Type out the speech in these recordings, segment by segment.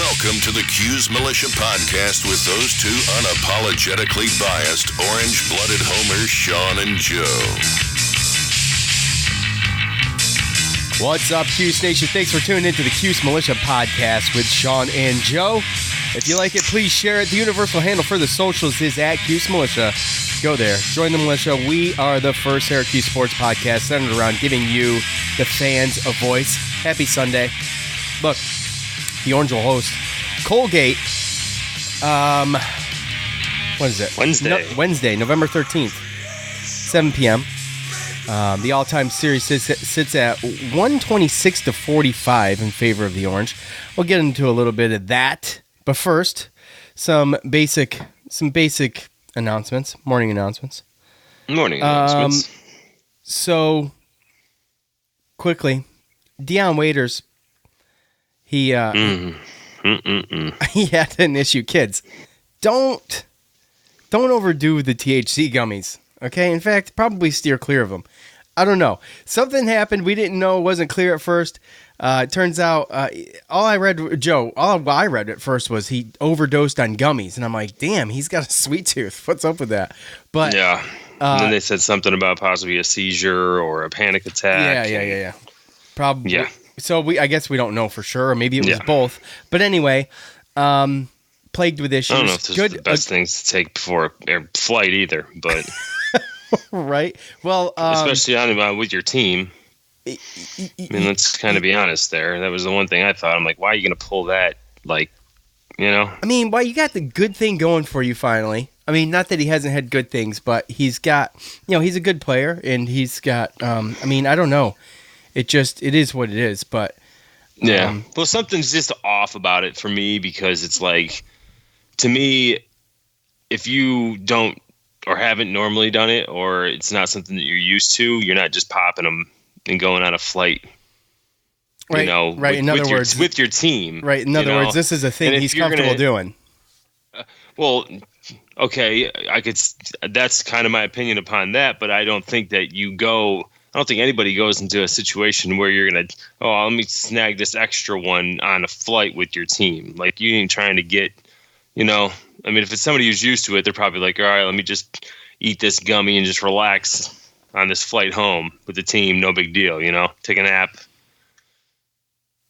Welcome to the Cuse Militia Podcast with those two unapologetically biased, orange-blooded homers, Sean and Joe. What's up, Cuse Nation? Thanks for tuning into the Cuse Militia Podcast with Sean and Joe. If you like it, please share it. The universal handle for the socials is at Cuse Militia. Go there. Join the militia. We are the first Syracuse sports podcast centered around giving you, the fans, a voice. Happy Sunday. Look, the Orange will host Colgate. What is it? Wednesday, November 13th, 7 p.m. The all-time series sits at 126-45 in favor of the Orange. We'll get into a little bit of that, but first, some basic announcements, morning announcements. So quickly, Deion Waiters, he had an issue. Kids, don't overdo the THC gummies. Okay, in fact, probably steer clear of them. I don't know. Something happened. We didn't know. It wasn't clear at first. It turns out all I read at first was he overdosed on gummies. And I'm like, damn, he's got a sweet tooth. What's up with that? But yeah. And then they said something about possibly a seizure or a panic attack. Yeah. Probably. Yeah. So I guess we don't know for sure. Or maybe it was both. But anyway, plagued with issues. I don't know if this is the best things to take before a flight either, but... Right. Well, especially with your team. I mean, let's kind of be honest there. That was the one thing I thought. I'm like, why are you going to pull that? Like, you know? I mean, well, you got the good thing going for you finally. I mean, not that he hasn't had good things, but he's got, he's a good player and he's got, I don't know. It is what it is, but. Yeah. Well, something's just off about it for me because it's like, to me, if you don't, or haven't normally done it, or it's not something that you're used to, you're not just popping them and going on a flight, right, right. In other words, with your team. Right. In other words, this is a thing he's comfortable doing. Well, okay, that's kind of my opinion upon that, but I don't think that I don't think anybody goes into a situation where you're going to, let me snag this extra one on a flight with your team. Like, you ain't trying to get, if it's somebody who's used to it, they're probably like, all right, let me just eat this gummy and just relax on this flight home with the team. No big deal, take a nap.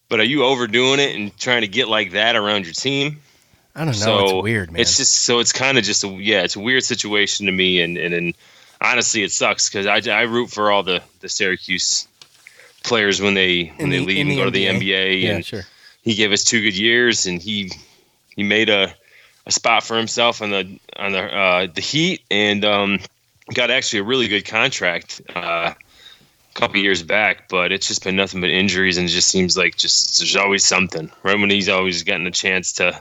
But are you overdoing it and trying to get like that around your team? I don't know. So it's weird, man. It's just, it's kind of just it's a weird situation to me. And honestly, it sucks because I root for all the Syracuse players when they leave and go to the NBA. Yeah, and sure. He gave us 2 good years and he made a spot for himself on the Heat and got actually a really good contract a couple years back, but it's just been nothing but injuries and it just seems like there's always something right when he's always gotten a chance to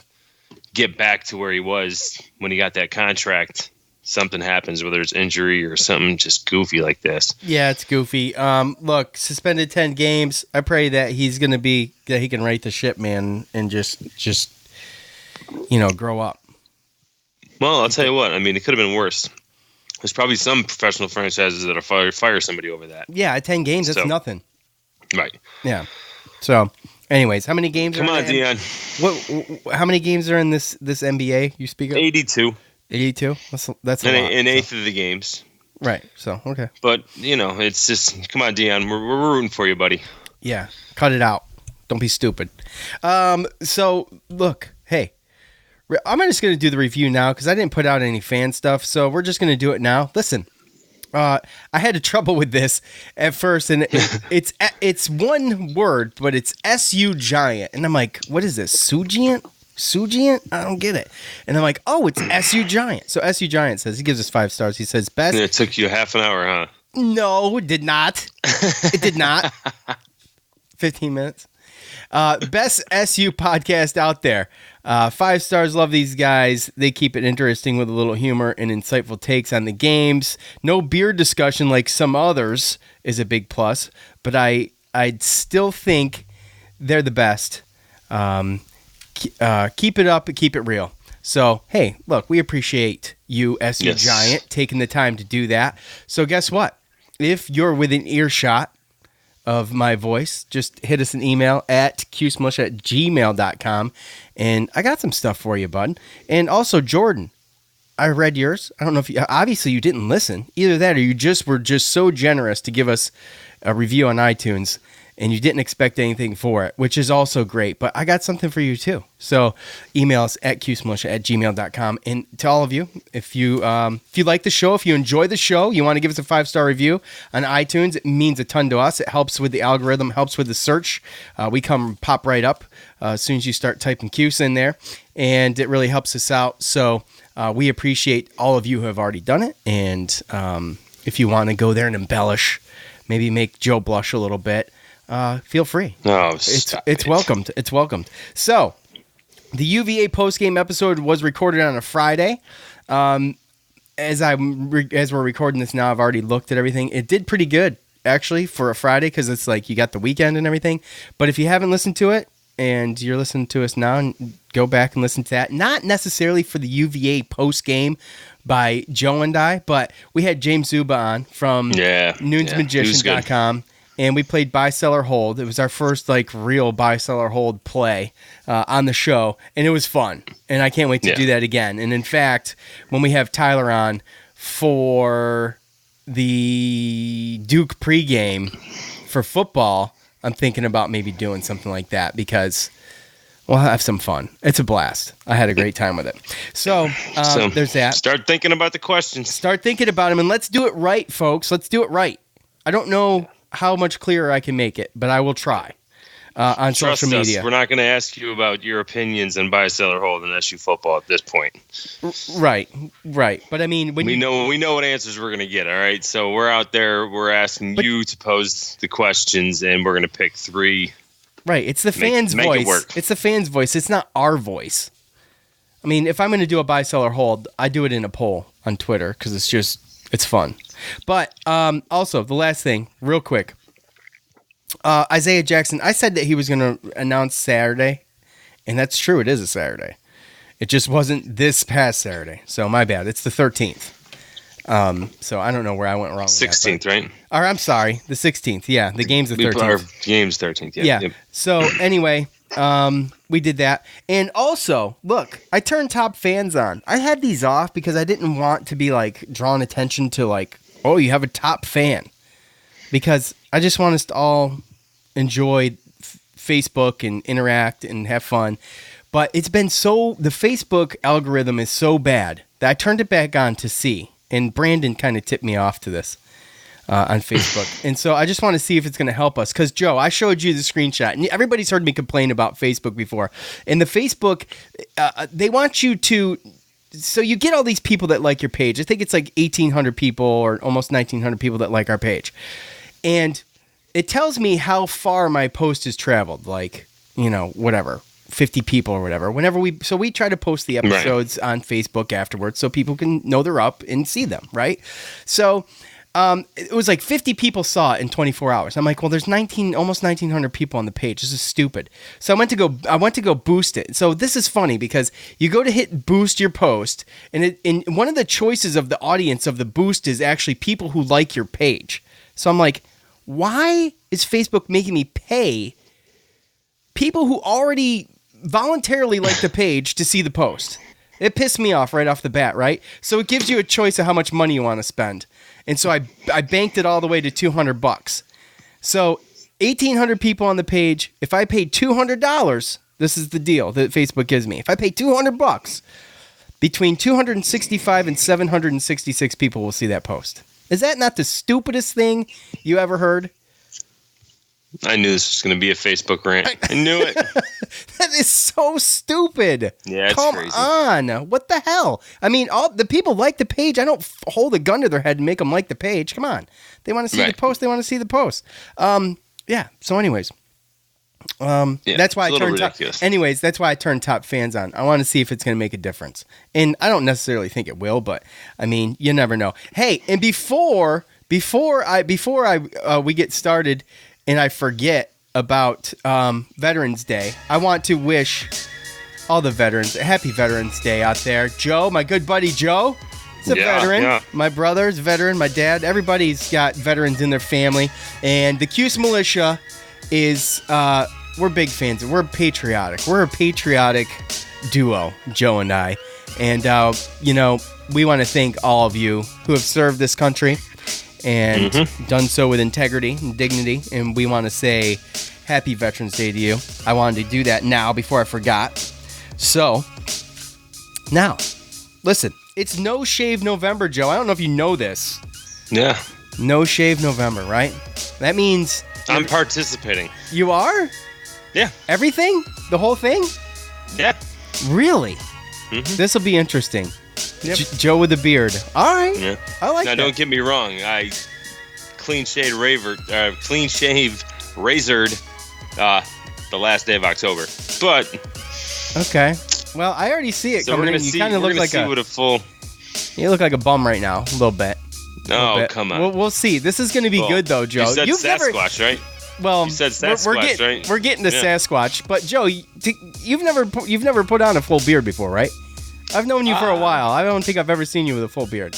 get back to where he was when he got that contract. Something happens, whether it's injury or something just goofy like this. Yeah, it's goofy. Look, suspended 10 games. I pray that he can right the ship, man, and just grow up. Well, I'll tell you what. I mean, it could have been worse. There's probably some professional franchises that'll fire somebody over that. Yeah, 10 games, that's nothing. Right. Yeah. So, anyways, how many games Come on, Deion. How many games are in this NBA you speak of? 82. 82? That's a lot. An eighth of the games. Right. So, okay. But, it's just, come on, Deion. We're rooting for you, buddy. Yeah. Cut it out. Don't be stupid. So, look, hey. I'm just going to do the review now because I didn't put out any fan stuff, so we're just going to do it now. Listen, I had trouble with this at first, and it's one word, but it's SU Giant, and I'm like, what is this, Sugiant? I don't get it. And I'm like, oh, it's SU Giant. So SU Giant says, he gives us 5 stars. He says, best. And it took you half an hour, huh? No, it did not. It did not. 15 minutes. Best SU podcast out there. 5 stars. Love these guys. They keep it interesting with a little humor and insightful takes on the games. No beer discussion like some others is a big plus, but I'd still think they're the best. Keep it up and keep it real. So, hey, look, we appreciate you, SU Giant, taking the time to do that. So guess what? If you're within earshot of my voice, just hit us an email at cusemilitia@gmail.com. And I got some stuff for you, bud. And also, Jordan, I read yours. I don't know if you, obviously you didn't listen. Either that or you just were just so generous to give us a review on iTunes and you didn't expect anything for it, which is also great. But I got something for you too. So email us at cusemilitia@gmail.com. And to all of you, if you like the show, if you enjoy the show, you want to give us a 5-star review on iTunes, it means a ton to us. It helps with the algorithm, helps with the search. We pop right up as soon as you start typing Cuse in there. And it really helps us out. So we appreciate all of you who have already done it. And if you want to go there and embellish, maybe make Joe blush a little bit, feel free. Oh, it's welcomed. It's welcomed. So the UVA postgame episode was recorded on a Friday. As we're recording this now, I've already looked at everything. It did pretty good, actually, for a Friday because it's like you got the weekend and everything. But if you haven't listened to it and you're listening to us now, go back and listen to that. Not necessarily for the UVA postgame by Joe and I, but we had James Zuba on from noonsmagician.com. And we played buy, sell, or hold. It was our first real buy, sell, or hold play on the show, and it was fun. And I can't wait to do that again. And in fact, when we have Tyler on for the Duke pregame for football, I'm thinking about maybe doing something like that because we'll have some fun. It's a blast. I had a great time with it. So there's that. Start thinking about the questions. Start thinking about them, and let's do it right, folks. Let's do it right. I don't know how much clearer I can make it, but I will try on Trust social us, media. We're not going to ask you about your opinions on buy, sell, or hold in SU football at this point. Right. But I mean, we know what answers we're going to get. All right, so we're out there. We're asking you to pose the questions, and we're going to pick 3. Right. It's the fans' voice. Make it work. It's the fans' voice. It's not our voice. I mean, if I'm going to do a buy, sell, or hold, I do it in a poll on Twitter because it's fun. But also, the last thing, real quick. Isaiah Jackson, I said that he was going to announce Saturday, and that's true. It is a Saturday. It just wasn't this past Saturday. So my bad. It's the 13th. So I don't know where I went wrong. 16th, right? Or I'm sorry, the 16th. Yeah, the game's the 13th. Our game's 13th. Yeah. Yep. So anyway, we did that. And also, look, I turned top fans on. I had these off because I didn't want to be drawing attention to oh, you have a top fan. Because I just want us to all enjoy Facebook and interact and have fun. But it's been the Facebook algorithm is so bad that I turned it back on to see. And Brandon kind of tipped me off to this on Facebook. And so I just want to see if it's going to help us. Because, Joe, I showed you the screenshot. And everybody's heard me complain about Facebook before. And the Facebook, they want you to... So you get all these people that like your page. I think it's 1,800 people or almost 1,900 people that like our page. And it tells me how far my post has traveled. Whatever, 50 people or whatever. So we try to post the episodes on Facebook afterwards so people can know they're up and see them, right? So it was 50 people saw it in 24 hours. I'm like, well, there's almost 1,900 people on the page. This is stupid. So I went to go boost it. So this is funny because you go to hit boost your post, and one of the choices of the audience of the boost is actually people who like your page. So I'm like, why is Facebook making me pay people who already voluntarily like the page to see the post? It pissed me off right off the bat, right? So it gives you a choice of how much money you want to spend. And so I banked it all the way to $200. So 1,800 people on the page. If I paid $200, this is the deal that Facebook gives me. If I pay $200, between 265 and 766 people will see that post. Is that not the stupidest thing you ever heard? I knew this was going to be a Facebook rant. I knew it. That is so stupid. Yeah, it's Come crazy. on. What the hell? I mean, all the people like the page. I don't hold a gun to their head and make them like the page. Come on. They want to see the post. They want to see the post. Yeah. So anyways. That's why I turned that's why I turned top fans on. I want to see if it's going to make a difference. And I don't necessarily think it will, but I mean, you never know. Hey, and before we get started and I forget about Veterans Day, I want to wish all the veterans a happy Veterans Day out there. Joe, my good buddy Joe, It's a veteran. Yeah. My brother's a veteran. My dad. Everybody's got veterans in their family. And the Cuse Militia is, we're big fans. We're patriotic. We're a patriotic duo, Joe and I. And, we want to thank all of you who have served this country and done so with integrity and dignity. And we want to say happy Veterans Day to you. I wanted to do that now before I forgot. So, now, listen, it's No Shave November, Joe. I don't know if you know this. Yeah. No Shave November, right? That means... I'm participating. You are? Yeah. Everything? The whole thing? Yeah. Really? This will be interesting. Yep. Joe with a beard. All right. Yeah. I like that. Now, don't get me wrong. I clean shave razored the last day of October. But... Okay. Well, I already see it. So we're gonna see. You look like a full. You look like a bum right now, a little bit. Oh, come on. We'll see. This is going to be good, though, Joe. You said Sasquatch, right? Well, you said Sasquatch, right? We're getting to Sasquatch, but Joe, you've never put on a full beard before, right? I've known you for a while. I don't think I've ever seen you with a full beard.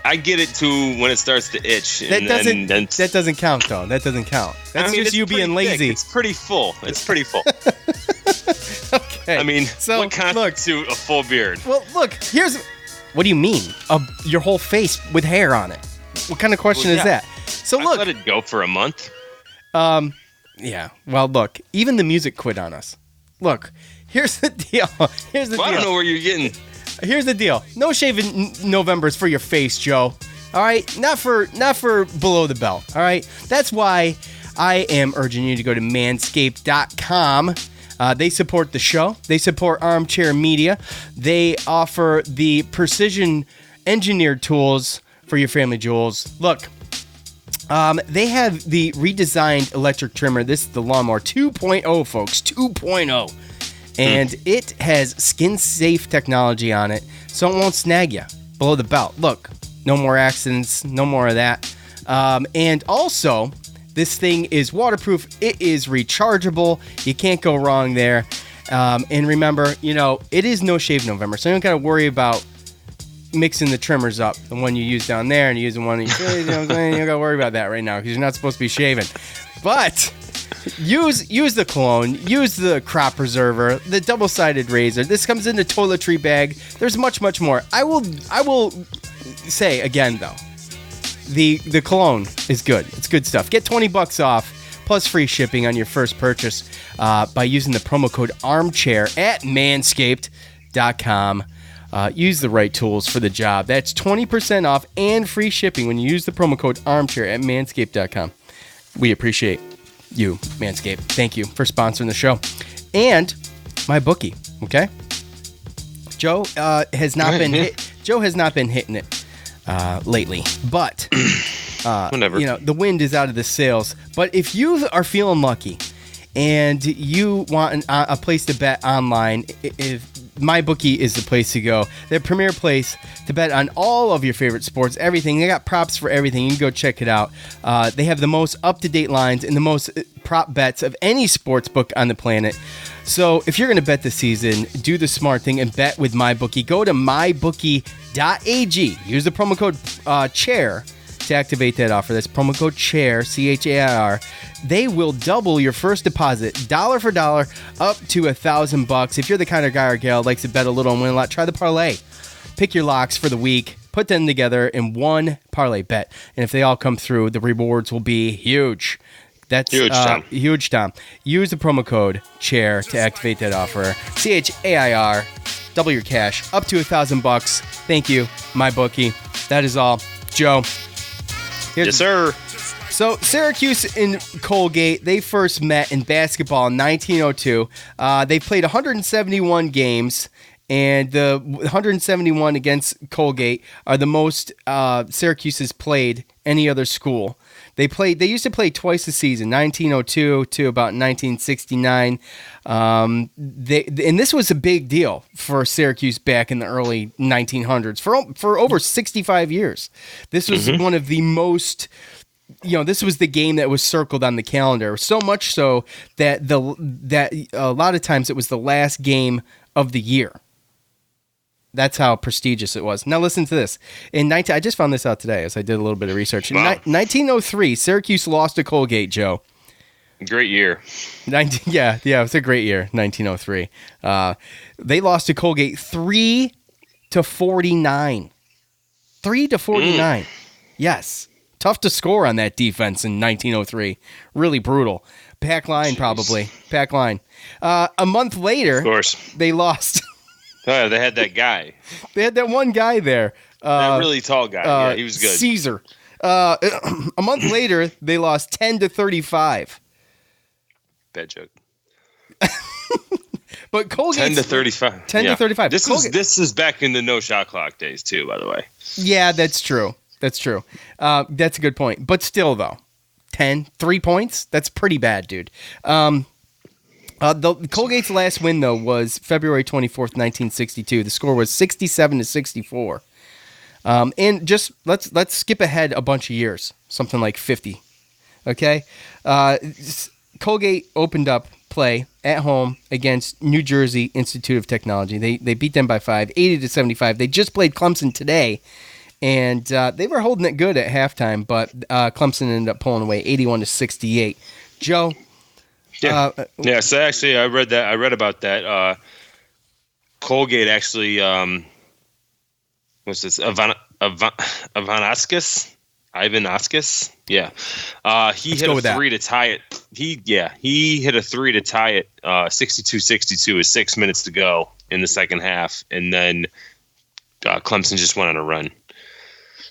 I get it too when it starts to itch. That doesn't count, though. That doesn't count. That's just you being lazy. It's pretty full. Okay. So, what constitutes a full beard? Well, look, what do you mean? Your whole face with hair on it. What kind of question is that? So look. I let it go for a month. Yeah. Well, look, even the music quit on us. Look, here's the deal. I don't know where you're getting. Here's the deal. No shaving November is for your face, Joe. All right? Not for below the belt. All right? That's why I am urging you to go to manscaped.com. They support the show. They support Armchair Media. They offer the precision engineered tools for your family jewels. Look, they have the redesigned electric trimmer. This is the Lawnmower 2.0, folks. 2.0. And it has skin-safe technology on it, so it won't snag you below the belt. Look, no more accidents, no more of that. And also, this thing is waterproof. It is rechargeable. You can't go wrong there. And remember, it is No Shave November, so you don't got to worry about mixing the trimmers up. The one you use down there and you use the one in your face. You don't got to worry about that right now because you're not supposed to be shaving. But... Use the cologne, use the crop preserver, the double-sided razor. This comes in the toiletry bag. There's much, much more. I will say again though, the cologne is good. It's good stuff. Get $20 off plus free shipping on your first purchase by using the promo code armchair at manscaped.com. Use the right tools for the job. That's 20% off and free shipping when you use the promo code armchair at manscaped.com. We appreciate you, Manscaped. Thank you for sponsoring the show. And my bookie, okay? Joe has not been hitting it lately, but whatever. The wind is out of the sails. But if you are feeling lucky and you want a place to bet online, if MyBookie is the place to go. Their premier place to bet on all of your favorite sports, everything. They got props for everything. You can go check it out. They have the most up-to-date lines and the most prop bets of any sports book on the planet. So if you're going to bet this season, do the smart thing and bet with MyBookie. Go to mybookie.ag. Use the promo code CHAIR to activate that offer. That's promo code CHAIR, CHAIR. They will double your first deposit, dollar for dollar, up to $1,000. If you're the kind of guy or gal that likes to bet a little and win a lot, try the parlay. Pick your locks for the week, put them together in one parlay bet, and if they all come through, the rewards will be huge. That's huge, Tom. Use the promo code CHAIR to activate that offer. CHAIR. Double your cash, up to $1,000. Thank you, MyBookie. That is all. Joe. Yes, sir. So, Syracuse and Colgate, they first met in basketball in 1902. They played 171 games, and the 171 against Colgate are the most Syracuse has played any other school. They used to play twice a season, 1902 to about 1969. And this was a big deal for Syracuse back in the early 1900s. For over 65 years. This was one of the most... this was the game that was circled on the calendar. So much so that a lot of times it was the last game of the year. That's how prestigious it was. Now listen to this. I just found this out today as I did a little bit of research. In 1903, Syracuse lost to Colgate, Joe. Great year. Yeah, it was a great year, 1903. They lost to Colgate 3-49. 3-49. Yes. Tough to score on that defense in 1903. Really brutal. Pack line, probably. Pack line. A month later, Of course. they lost. Oh, they had that guy. They had that one guy there. That really tall guy. Yeah, he was good. Caesar. A month later, they lost 10-35. Bad joke. But Colgate 10-35. 10-35. This is back in the no shot clock days too, by the way. Yeah, that's true. That's a good point. But still, though, 3 points. That's pretty bad, dude. The Colgate's last win though was February 24th, 1962. The score was 67-64. And just let's skip ahead a bunch of years, something like 50. Okay, Colgate opened up play at home against New Jersey Institute of Technology. They beat them by 5, 80-75. They just played Clemson today, and they were holding it good at halftime, but Clemson ended up pulling away 81-68. Joe. Yeah. So actually, I read about that. Colgate actually, what's this? Ivanauskas. Yeah. He hit a three to tie it. He hit a 3 to tie it. 62-62 with 6 minutes to go in the second half, and then Clemson just went on a run.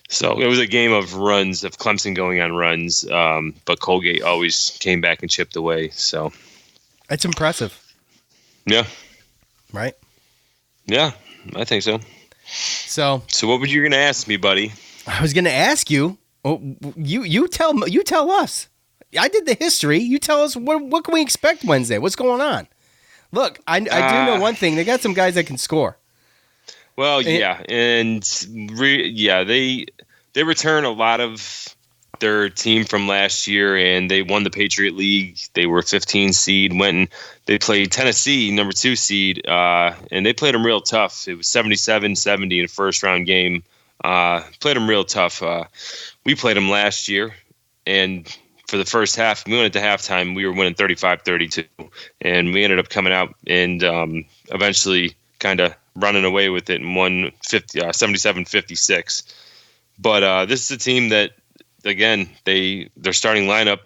So it was a game of runs, of Clemson going on runs, but Colgate always came back and chipped away. So that's impressive. Yeah. Right? Yeah, I think so. So what were you going to ask me, buddy? I was going to ask you. You tell us. I did the history. You tell us what can we expect Wednesday? What's going on? Look, I do know one thing. They got some guys that can score. Well, yeah, they return a lot of their team from last year, and they won the Patriot League. They were 15 seed, went and they played Tennessee, number 2 seed, and they played them real tough. It was 77-70 in a first-round game. Played them real tough. We played them last year, and for the first half, we went into halftime, we were winning 35-32, and we ended up coming out and eventually kind of running away with it and won 77-56. But this is a team that, again, their starting lineup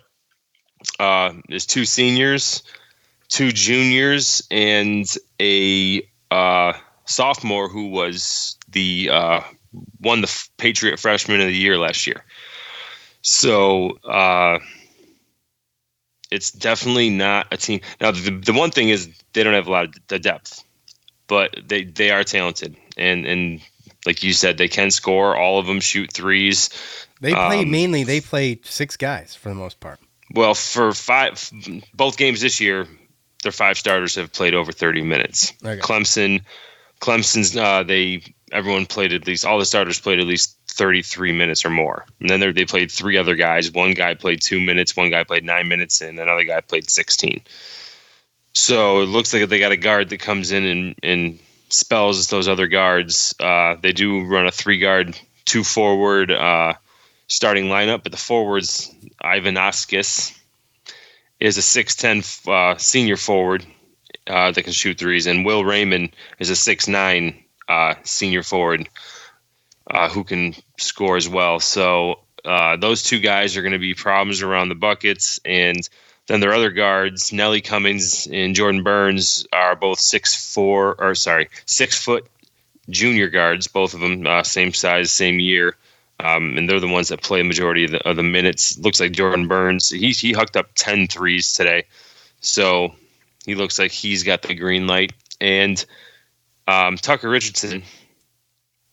is 2 seniors, 2 juniors, and a sophomore who was won the Patriot Freshman of the Year last year. So it's definitely not a team. Now, the one thing is they don't have a lot of depth, but they are talented. And like you said, they can score. All of them shoot threes. They play 6 guys for the most part. Well, for both games this year, their 5 starters have played over 30 minutes. Okay. Clemson's everyone played at least, all the starters played at least 33 minutes or more. And then they played 3 other guys. One guy played 2 minutes, one guy played 9 minutes, and another guy played 16. So it looks like they got a guard that comes in and spells those other guards. They do run a 3-guard, 2-forward starting lineup, but the forwards, Ivanauskas is a 6'10" senior forward that can shoot threes, and Will Raymond is a 6'9" senior forward who can score as well. So those 2 guys are going to be problems around the buckets, and then their other guards, Nelly Cummings and Jordan Burns, are both 6 foot junior guards, both of them same size, same year. And they're the ones that play the majority of the minutes. Looks like Jordan Burns, he hucked up 10 threes today. So he looks like he's got the green light. And Tucker Richardson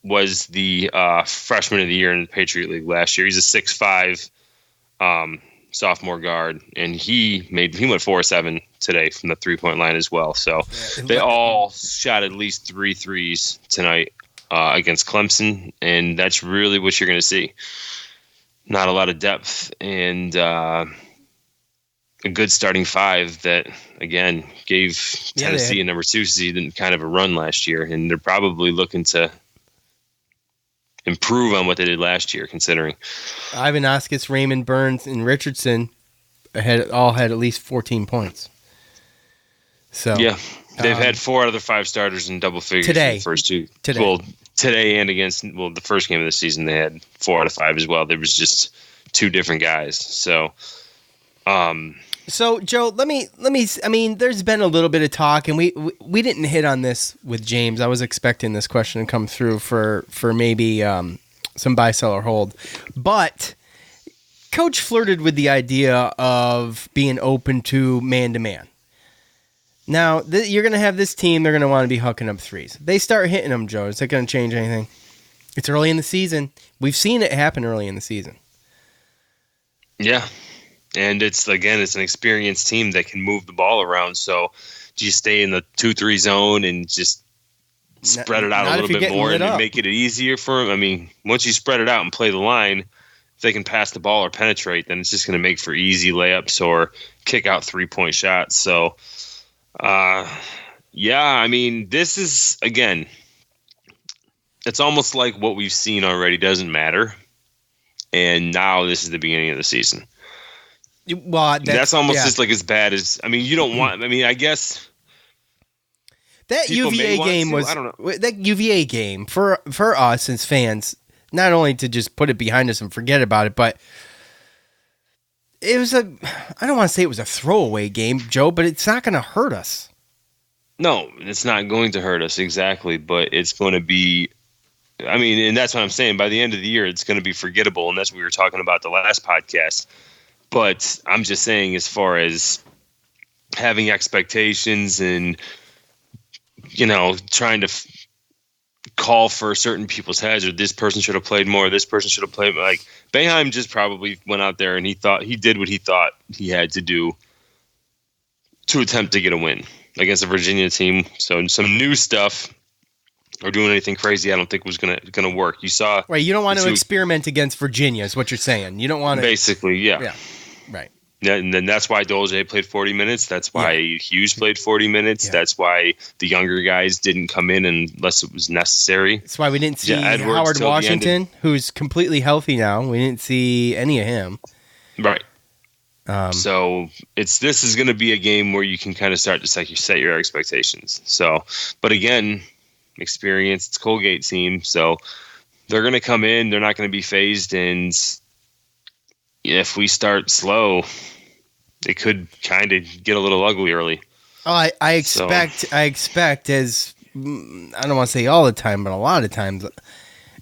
was the freshman of the year in the Patriot League last year. He's a 6'5" sophomore guard, and he went 4-7 today from the 3-point line as well. So they all shot at least 3 threes tonight against Clemson, and that's really what you're going to see. Not a lot of depth, and a good starting five that, again, gave Tennessee a number 2 seed kind of a run last year, and they're probably looking to improve on what they did last year, considering. Ivan Oskis, Raymond Burns, and Richardson all had at least 14 points. So yeah, they've had 4 out of their 5 starters in double figures today. in the first 2. Today. Well, today and against the first game of the season, they had 4 out of 5 as well. There was just 2 different guys. So, So Joe, let me. I mean, there's been a little bit of talk, and we didn't hit on this with James. I was expecting this question to come through for maybe some buy, sell, or hold, but Coach flirted with the idea of being open to man-to-man. Now you're going to have this team; they're going to want to be hucking up threes. They start hitting them, Joe. Is that going to change anything? It's early in the season. We've seen it happen early in the season. Yeah. And it's an experienced team that can move the ball around. So do you stay in the 2-3 zone and just spread it out a little bit more and make it easier for them? I mean, once you spread it out and play the line, if they can pass the ball or penetrate, then it's just going to make for easy layups or kick out 3-point shots. So, yeah, I mean, this is, again, it's almost like what we've seen already doesn't matter. And now this is the beginning of the season. Well, that's almost just like as bad as, I mean, you don't want, I mean, I guess that UVA game was, I don't know, that UVA game for us as fans, not only to just put it behind us and forget about it, but it was I don't want to say it was a throwaway game, Joe, but it's not going to hurt us. No, it's not going to hurt us, exactly, but it's going to be, I mean, and that's what I'm saying, by the end of the year, it's going to be forgettable, and that's what we were talking about the last podcast. But I'm just saying, as far as having expectations and, trying to call for certain people's heads, or this person should have played more, this person should have played more. Like, Boeheim just probably went out there and he did what he thought he had to do to attempt to get a win against a Virginia team. So some new stuff or doing anything crazy, I don't think was gonna work. You saw, right? You don't want to experiment against Virginia, is what you're saying. You don't want to basically, yeah. Right. Yeah, and then that's why Dolce played 40 minutes. That's why Hughes played 40 minutes. Yeah. That's why the younger guys didn't come in unless it was necessary. That's why we didn't see Howard Washington, who's completely healthy now. We didn't see any of him. Right. So this is going to be a game where you can kind of start to set your expectations. So, but again, experienced Colgate team, so they're going to come in. They're not going to be phased, and if we start slow, it could kind of get a little ugly early. Oh, I expect as I don't want to say all the time, but a lot of times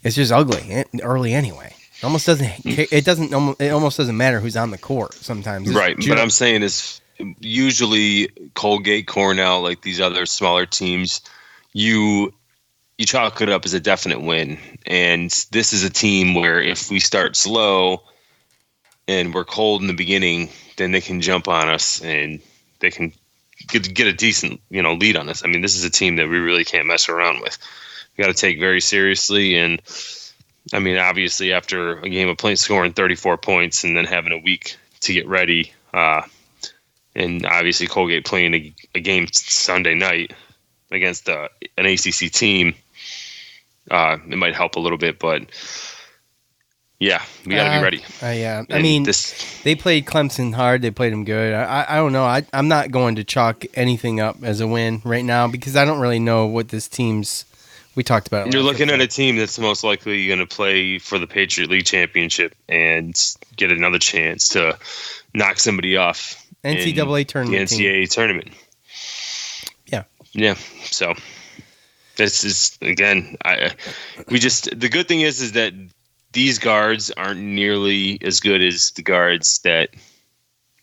it's just ugly early anyway. It almost doesn't matter who's on the court sometimes. Right, but I'm saying is usually Colgate, Cornell, like these other smaller teams, you chalk it up as a definite win. And this is a team where if we start slow and we're cold in the beginning, then they can jump on us and they can get a decent, lead on us. I mean, this is a team that we really can't mess around with. We got to take very seriously. And I mean, obviously after a game of playing, scoring 34 points and then having a week to get ready, and obviously Colgate playing a game Sunday night against an ACC team, it might help a little bit, but yeah, we got to be ready. Yeah, I mean, they played Clemson hard. They played them good. I don't know. I'm not going to chalk anything up as a win right now because I don't really know what this team's. We talked about it. You're looking at a team that's most likely going to play for the Patriot League championship and get another chance to knock somebody off. NCAA tournament. The NCAA tournament. Yeah. Yeah. So this is again. The good thing is that these guards aren't nearly as good as the guards that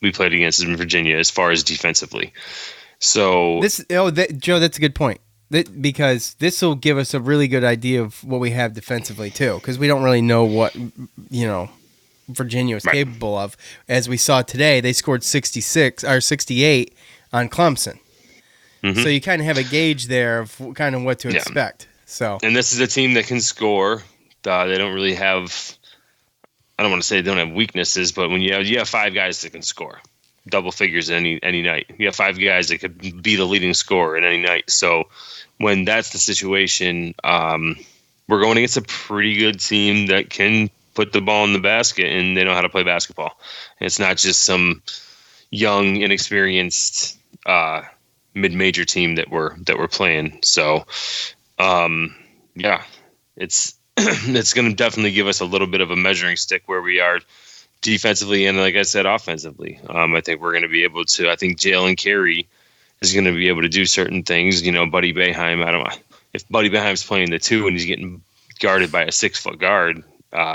we played against in Virginia as far as defensively. So Joe, that's a good point. Because this will give us a really good idea of what we have defensively too, because we don't really know what Virginia was capable of. As we saw today, they scored 66 or 68 on Clemson, so you kind of have a gauge there of kind of what to expect. So, and this is a team that can score. They don't really have. I don't want to say they don't have weaknesses, but when you have 5 guys that can score, double figures any night. You have 5 guys that could be the leading scorer in any night. So when that's the situation, we're going against a pretty good team that can put the ball in the basket, and they know how to play basketball. And it's not just some young, inexperienced mid-major team that we're playing. So, yeah, it's it's going to definitely give us a little bit of a measuring stick where we are defensively and, like I said, offensively. I think we're going to be able to. I think Jalen Carey is going to be able to do certain things. Buddy Boeheim. I don't know if Buddy Boeheim's playing the 2 and he's getting guarded by a 6-foot guard.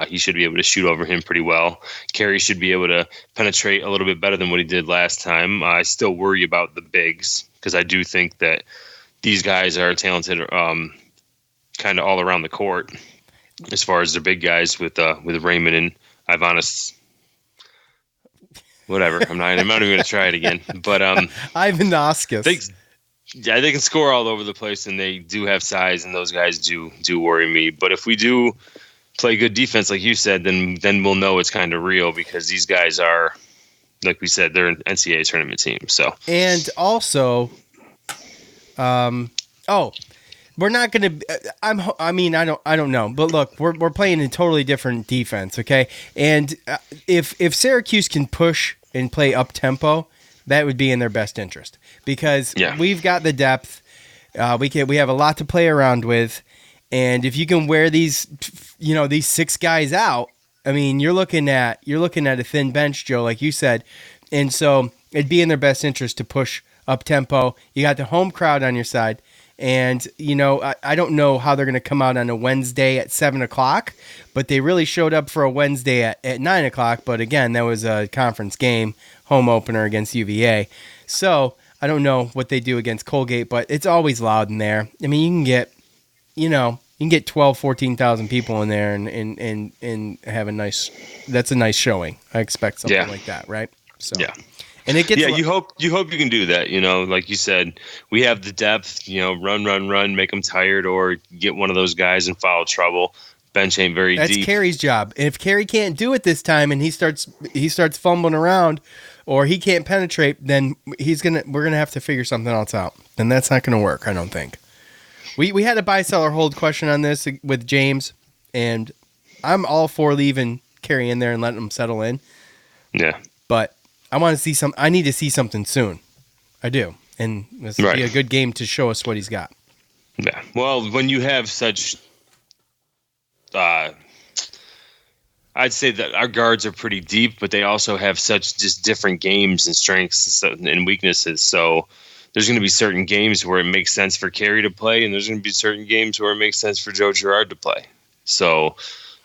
He should be able to shoot over him pretty well. Carey should be able to penetrate a little bit better than what he did last time. I still worry about the bigs because I do think that these guys are talented kind of all around the court as far as their big guys with Raymond and Ivanis. Whatever. I'm not even going to try it again. But Ivanauskas. They can score all over the place, and they do have size, and those guys do worry me. But if we do play good defense, like you said, then we'll know it's kind of real because these guys are, like we said, they're an NCAA tournament team. So and also, we're not going to. I don't know, but look, we're playing a totally different defense, okay? And if Syracuse can push and play up tempo, that would be in their best interest because we've got the depth. We have a lot to play around with. And if you can wear these 6 guys out, I mean, you're looking at a thin bench, Joe, like you said. And so it'd be in their best interest to push up tempo. You got the home crowd on your side. And, I don't know how they're going to come out on a Wednesday at 7:00, but they really showed up for a Wednesday at 9:00. But again, that was a conference game, home opener against UVA. So I don't know what they do against Colgate, but it's always loud in there. I mean, you can get 12, 14,000 people in there and have that's a nice showing. I expect something like that, right? So and it gets you hope you can do that, like you said, we have the depth, run, make them tired or get one of those guys in foul trouble. Bench ain't very deep. That's Carey's job. If Carey can't do it this time and he starts fumbling around or he can't penetrate, then we're going to have to figure something else out. And that's not going to work, I don't think. We had a buy, sell, or hold question on this with James, and I'm all for leaving Carey in there and letting him settle in. Yeah. But I want to see I need to see something soon. I do. And this would be a good game to show us what he's got. Yeah. Well, when you have such I'd say that our guards are pretty deep, but they also have such just different games and strengths and weaknesses. So there's going to be certain games where it makes sense for Carey to play, and there's going to be certain games where it makes sense for Joe Girard to play. So,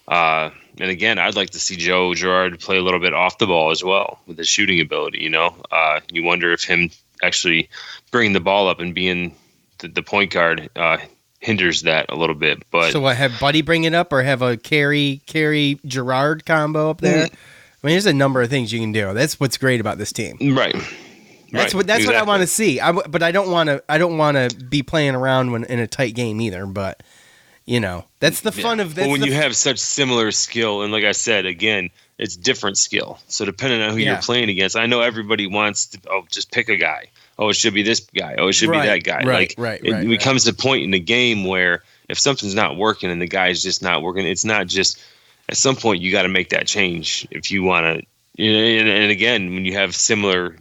and again, I'd like to see Joe Girard play a little bit off the ball as well with his shooting ability. You wonder if him actually bringing the ball up and being the point guard hinders that a little bit. But so, what, have Buddy bring it up, or have a Carey Girard combo up there? I mean, there's a number of things you can do. That's what's great about this team, right? That's what I want to see. But I don't want to be playing around in a tight game either. But that's the fun of this. Well, when you have such similar skill, and like I said, again, it's different skill. So depending on who you're playing against, I know everybody wants to just pick a guy. Oh, it should be this guy. Oh, it should be that guy. It becomes a point in the game where if something's not working and the guy's just not working, it's not just. At some point, you got to make that change if you want to. And again, when you have similar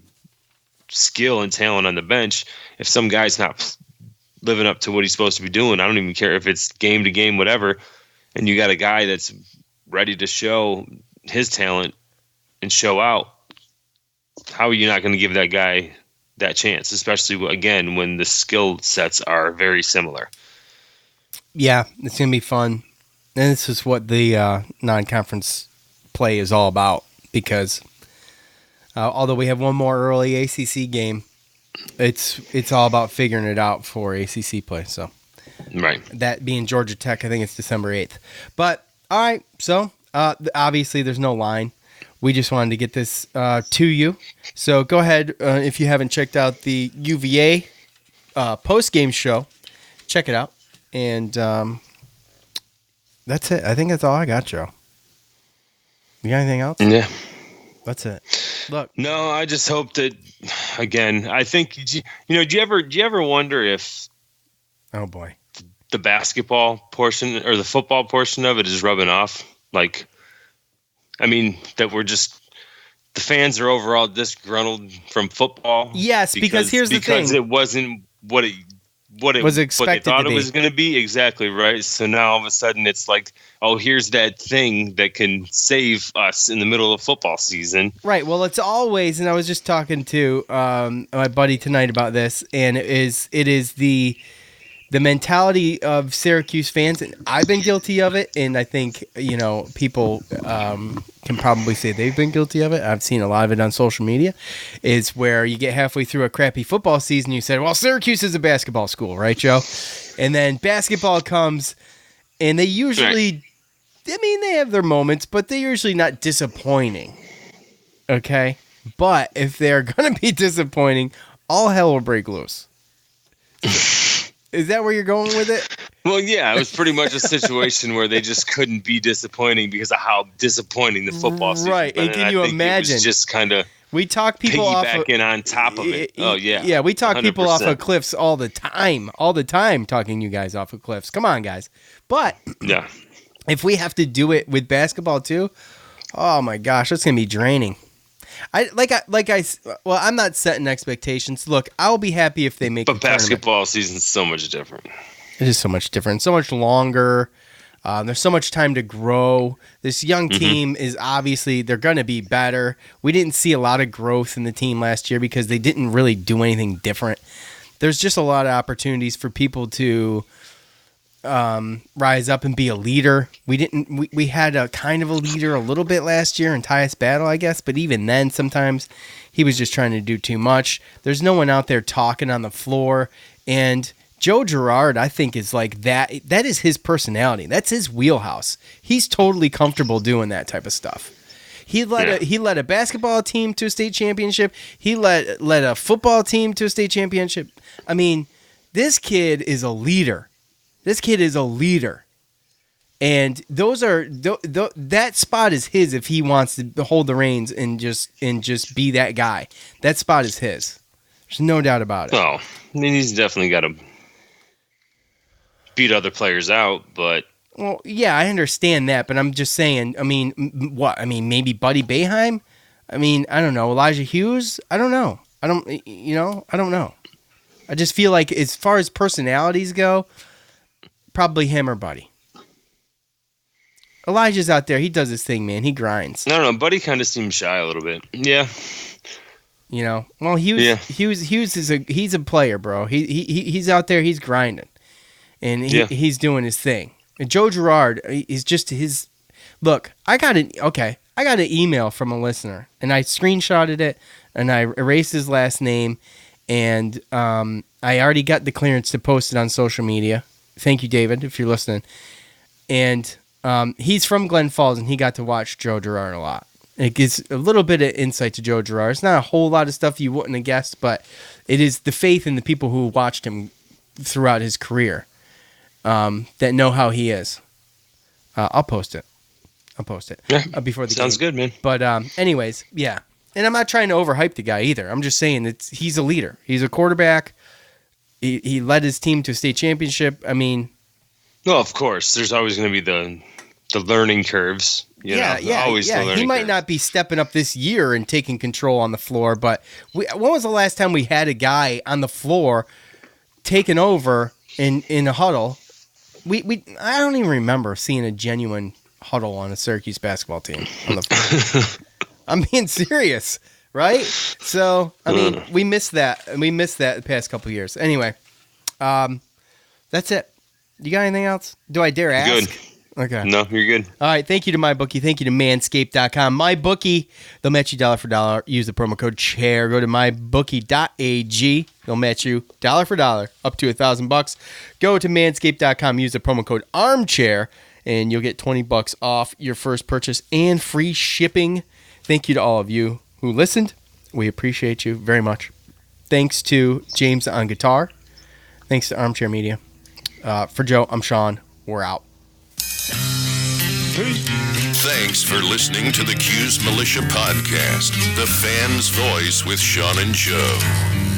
skill and talent on the bench, if some guy's not living up to what he's supposed to be doing, I don't even care if it's game to game, whatever, and you got a guy that's ready to show his talent and show out, how are you not going to give that guy that chance, especially again when the skill sets are very similar? Yeah, it's going to be fun. And this is what the non-conference play is all about, because although we have one more early ACC game, it's all about figuring it out for ACC play. So, that being Georgia Tech, I think it's December 8th. But all right, so obviously there's no line. We just wanted to get this to you. So go ahead if you haven't checked out the UVA post game show, check it out. And that's it. I think that's all I got, Joe. You got anything else? Yeah. That's it. Look. No, I just hope that. Again, I think do you ever wonder if Oh boy. the basketball portion or the football portion of it is rubbing off? Like, I mean, that we're just the fans are overall disgruntled from football. Yes, because here's the thing. Because it wasn't what it was expected what they thought to it be. was going to be. Exactly right. So now all of a sudden it's like, oh, here's that thing that can save us in the middle of football season. Right. Well, it's always, and I was just talking to my buddy tonight about this, and it is the mentality of Syracuse fans, and I've been guilty of it, and I think people can probably say they've been guilty of it. I've seen a lot of it on social media. Is where you get halfway through a crappy football season, you say, "Well, Syracuse is a basketball school, right, Joe?" And then basketball comes, and they usually, I mean, they have their moments, but they're usually not disappointing. Okay, but if they're gonna be disappointing, all hell will break loose. Is that where you're going with it? Well, yeah, it was pretty much a situation where they just couldn't be disappointing because of how disappointing the football season. Right, and can you imagine? It was just kind of we talk people off piggybacking on top of it. Oh yeah, yeah. We talk 100%. people off of cliffs all the time. Talking you guys off of cliffs. Come on, guys. But yeah, if we have to do it with basketball too, oh my gosh, that's gonna be draining. I'm not setting expectations. Look, I'll be happy if they make. But basketball season's so much different. It is so much different, so much longer. There's so much time to grow. This young team is obviously they're going to be better. We didn't see a lot of growth in the team last year because they didn't really do anything different. There's just a lot of opportunities for people to rise up and be a leader. We had a kind of a leader a little bit last year in Tyus Battle, I guess, but even then sometimes he was just trying to do too much. There's no one out there talking on the floor, and Joe Girard, I think, is like that. That is his personality. That's his wheelhouse. He's totally comfortable doing that type of stuff. He led a basketball team to a state championship. He led a football team to a state championship. I mean, this kid is a leader. And that spot is his if he wants to hold the reins and just be that guy. That spot is his. There's no doubt about it. Well, I mean, he's definitely got to beat other players out, but. Well, yeah, I understand that, but I'm just saying. I mean, what? I mean, maybe Buddy Boeheim. I mean, I don't know. Elijah Hughes. I don't know. I don't know. I just feel like as far as personalities go, probably him or Buddy. Elijah's out there. He does his thing, man. He grinds. I don't know. Buddy kind of seems shy a little bit. Yeah. Well, Hughes he's a player, bro. He's out there. He's grinding, and he's doing his thing. And Joe Girard is just his. Look, I got an email from a listener, and I screenshotted it, and I erased his last name, and I already got the clearance to post it on social media. Thank you, David, if you're listening. And he's from Glen Falls, and he got to watch Joe Girard a lot. It gives a little bit of insight to Joe Girard. It's not a whole lot of stuff you wouldn't have guessed, but it is the faith in the people who watched him throughout his career that know how he is. I'll post it. Yeah, before the sounds game. good, man. But anyways, yeah. And I'm not trying to overhype the guy either. I'm just saying he's a leader. He's a quarterback. He led his team to a state championship. I mean, well, of course, there's always going to be the learning curves. Always the learning He might curves. not be stepping up this year and taking control on the floor, but when was the last time we had a guy on the floor taking over in a huddle? I don't even remember seeing a genuine huddle on a Syracuse basketball team on the floor. I'm being serious, right? So, I mean, we missed that. We missed that the past couple of years. Anyway, that's it. You got anything else? Do I dare ask? Good. Okay. No, you're good. All right. Thank you to MyBookie. Thank you to Manscaped.com. MyBookie, they'll match you dollar for dollar. Use the promo code CHAIR. Go to mybookie.ag. They'll match you dollar for dollar up to $1,000. Go to Manscaped.com. Use the promo code ARMCHAIR, and you'll get $20 off your first purchase and free shipping. Thank you to all of you who listened. We appreciate you very much. Thanks to James on guitar. Thanks to Armchair Media. For Joe, I'm Sean. We're out. Thanks Thanks for listening to the Cuse Militia Podcast, the fan's voice with Sean and Joe.